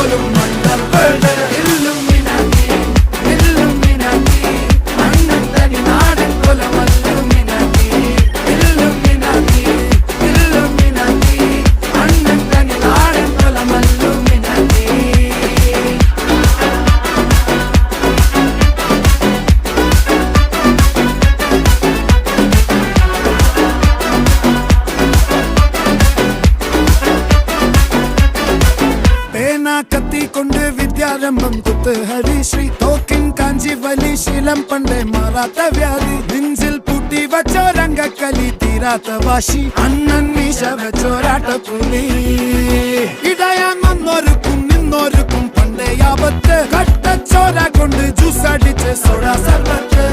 പോലും മണ്ടപ്പേട് Illuminati Illuminati അണ്ണൻ തനി നാടൻ കൊലമല്ലുമിനാറ്റി ഇല്ലുമിനാറ്റി ഇല്ലുമിനാറ്റി അണ്ണൻ തനി നാടൻ കൊലമല്ലുമിനാറ്റി. കത്തി കൊണ്ട് വിദ്യാരംഭം കുത്ത് ഹരിശ്രീ തോക്കിൻ കാഞ്ചി വലി ശീലം പണ്ടേ മാറാത്ത വ്യാധി നെഞ്ചിൽ പൂട്ടി വച്ചോരംഗക്കലി തീരാത്ത വാശി അണ്ണൻ മീശ വെച്ചോരാട്ട പുലി ഇടയാൻ വന്നോർക്കും നിന്നോർക്കും പണ്ടേ ആപത്ത് കട്ടച്ചോര കൊണ്ട് ജ്യൂസ് അടിച്ച് സോഡ സർബത്ത്